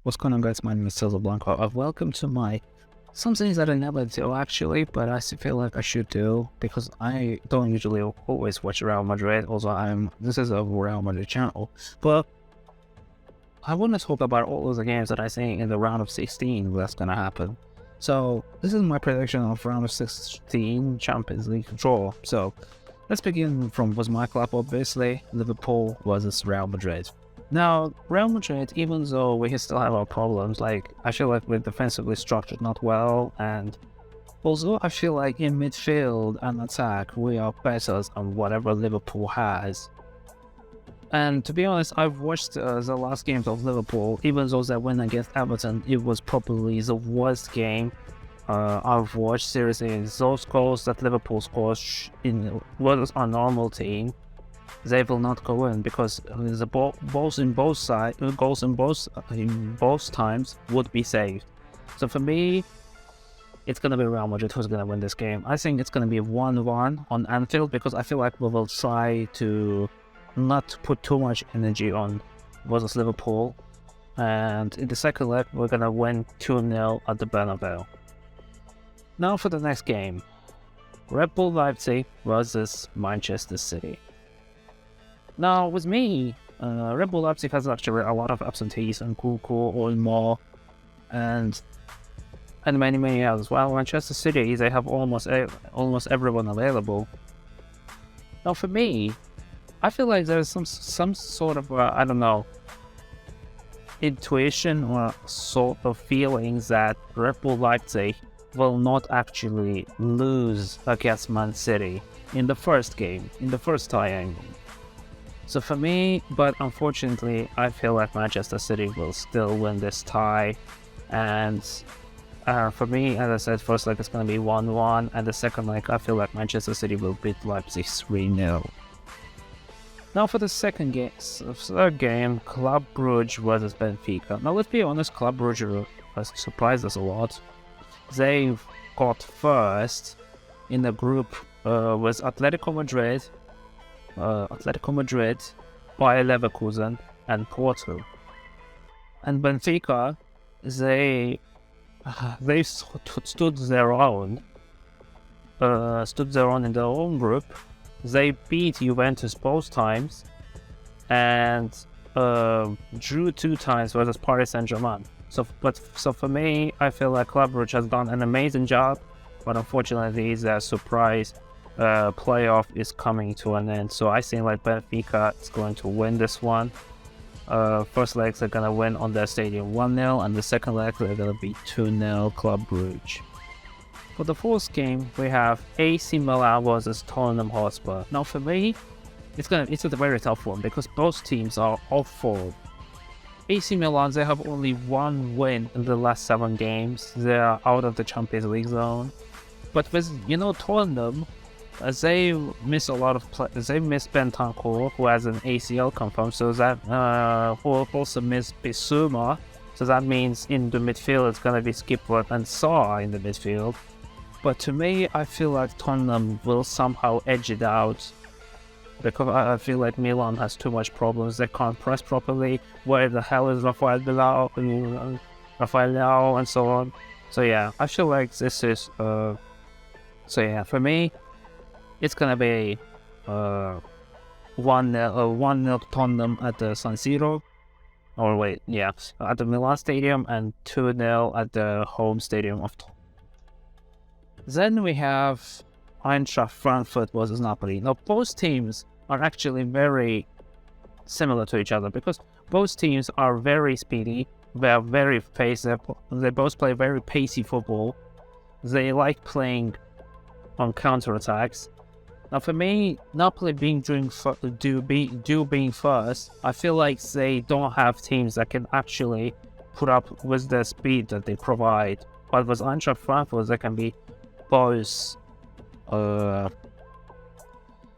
What's going on, guys? My name is Blanco. Welcome to my some things that I never do actually, but I still feel like I should do because I don't usually always watch Real Madrid. Also, this is a Real Madrid channel, but I want to talk about all of the games that I think in the round of 16 that's gonna happen. So this is my prediction of round of 16 Champions League draw. So let's begin from was my club, obviously Liverpool versus Real Madrid. Now, Real Madrid, even though we still have our problems, like, I feel like we're defensively structured not well, and although I feel like in midfield and attack, we are better than whatever Liverpool has. And to be honest, I've watched the last games of Liverpool, even though they win against Everton, it was probably the worst game I've watched. Seriously, those goals that Liverpool scores in what is a normal team, they will not go in because the balls in both sides, goals in both times would be saved. So for me, it's gonna be Real Madrid who's gonna win this game. I think it's gonna be 1-1 on Anfield because I feel like we will try to not put too much energy on versus Liverpool, and in the second leg we're gonna win 2-0 at the Bernabeu. Now for the next game, Red Bull Leipzig versus Manchester City. Now, with me, Red Bull Leipzig has actually a lot of absentees, and Kuku, Olmo, and many others. While Manchester City, they have almost everyone available. Now, for me, I feel like there's some sort of I don't know, intuition or sort of feelings that Red Bull Leipzig will not actually lose against Man City in the first game, in the first tie. So for me, but unfortunately, I feel like Manchester City will still win this tie. And for me, as I said, first leg is going to be 1-1, and the second leg, I feel like Manchester City will beat Leipzig 3-0. Now for the third game, Club Brugge versus Benfica. Now let's be honest, Club Brugge has surprised us a lot. They've got first in the group with Atletico Madrid, Bayer Leverkusen, and Porto. And Benfica, they stood their own in their own group. They beat Juventus both times and drew 2 times versus Paris Saint-Germain. So for me, I feel like Club Brugge has done an amazing job, but unfortunately, their surprise playoff is coming to an end. So I think like Benfica is going to win this one. First legs they're gonna win on their stadium 1-0, and the second leg they're gonna be 2-0 Club Brugge. For the fourth game, we have AC Milan versus Tottenham Hotspur. Now for me, it's a very tough one because both teams are off form. AC Milan, they have only 1 win in the last 7 games. They are out of the Champions League zone. But with Tottenham, they miss a lot of they miss Bentancur, who has an ACL confirmed, so that who also miss Bissouma. So that means in the midfield it's gonna be Skipper and Saw in the midfield. But to me, I feel like Tottenham will somehow edge it out because I feel like Milan has too much problems. They can't press properly. Where the hell is Rafael Leao and so on? So yeah, I feel like this is so yeah, for me, it's gonna be 1-0 Tottenham at the San Siro, at the Milan Stadium, and 2-0 at the home stadium of Tottenham. Then we have Eintracht Frankfurt versus Napoli. Now both teams are actually very similar to each other because both teams are very speedy. They are very pacey. They both play very pacey football. They like playing on counter-attacks. Now for me, Napoli being first, I feel like they don't have teams that can actually put up with the speed that they provide. But with Eintracht Frankfurt, they can be both.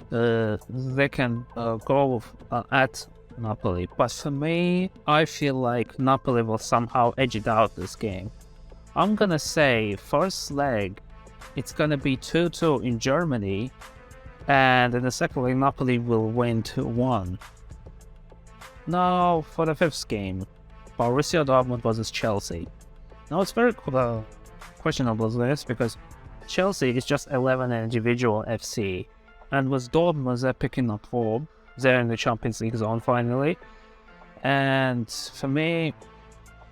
They can go at Napoli. But for me, I feel like Napoli will somehow edge it out this game. I'm gonna say first leg, it's gonna be 2-2 in Germany. And in the second leg, Napoli will win 2-1. Now, for the fifth game, Borussia Dortmund versus Chelsea. Now it's very questionable this because Chelsea is just 11 individual FC, and with Dortmund they're picking up form. They're in the Champions League zone finally, and for me,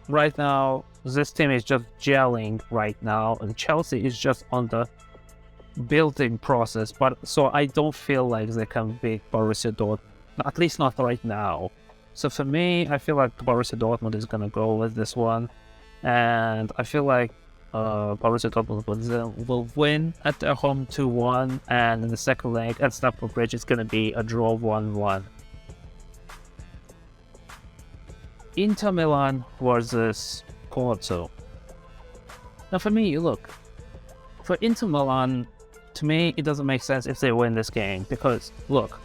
right now this team is just gelling right now, and Chelsea is just on the building process. But so I don't feel like they can beat Borussia Dortmund, at least not right now. So for me, I feel like Borussia Dortmund is gonna go with this one, and I feel like Borussia Dortmund will win at their home 2-1, and in the second leg at Stamford Bridge it's gonna be a draw 1-1. Inter Milan versus Porto. Now for me, look, for Inter Milan, to me it doesn't make sense if they win this game, because look,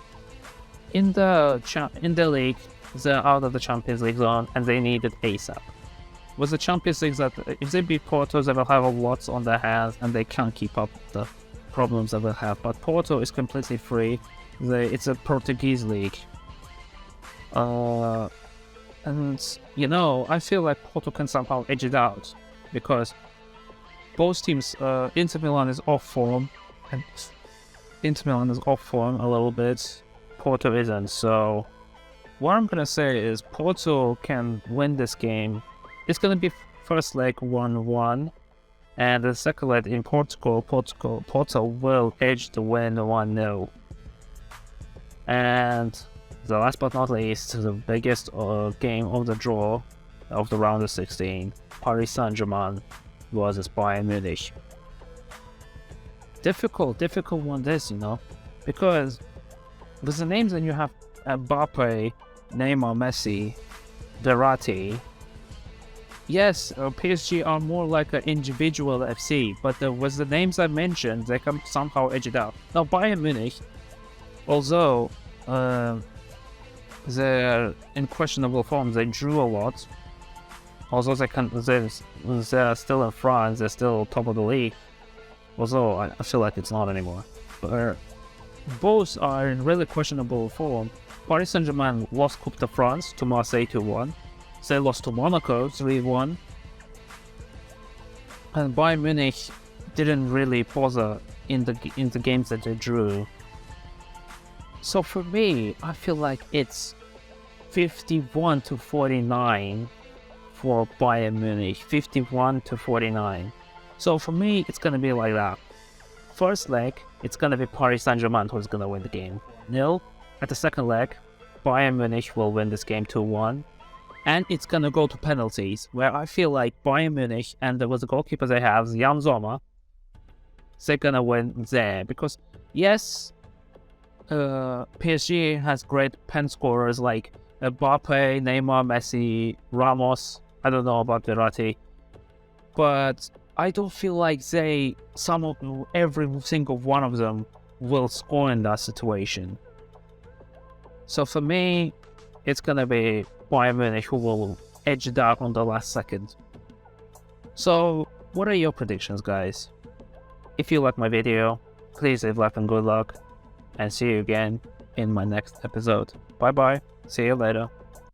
in the league they're out of the Champions League zone and they need it ASAP. With the Champions League, that if they beat Porto, they will have a lot on their hands and they can't keep up the problems they will have. But Porto is completely free. It's a Portuguese league. And you know, I feel like Porto can somehow edge it out, because both teams, Inter Milan is off form, and Inter Milan is off form a little bit. Porto isn't. So what I'm gonna say is Porto can win this game. It's gonna be first leg 1-1, and the second leg in Portugal, Porto will edge the win 1-0. And the last but not least, the biggest game of the draw of the round of 16, Paris Saint-Germain versus Bayern Munich. Difficult one this, you know, because with the names that you have Mbappe, Neymar, Messi, Verratti. Yes, PSG are more like an individual FC, but with the names I mentioned, they can somehow edge it out. Now Bayern Munich, although they're in questionable form, they drew a lot. Although they're still in France, they're still top of the league. Although I feel like it's not anymore. But both are in really questionable form. Paris Saint-Germain lost Coupe de France to Marseille 2-1. They lost to Monaco 3-1. And Bayern Munich didn't really bother in the games that they drew. So for me, I feel like it's 51-49 for Bayern Munich. 51-49. So for me, it's gonna be like that. First leg, it's gonna be Paris Saint-Germain who's gonna win the game 0. At the second leg, Bayern Munich will win this game 2-1. And it's gonna go to penalties, where I feel like Bayern Munich, and there was a goalkeeper they have, Jan Sommer, they're gonna win there. Because yes, PSG has great pen scorers like Mbappe, Neymar, Messi, Ramos. I don't know about Verratti, but I don't feel like every single one of them will score in that situation. So for me, it's gonna be Bayern Munich who will edge it out on the last second. So what are your predictions, guys? If you like my video, please leave a like and good luck, and see you again in my next episode. Bye bye, see you later.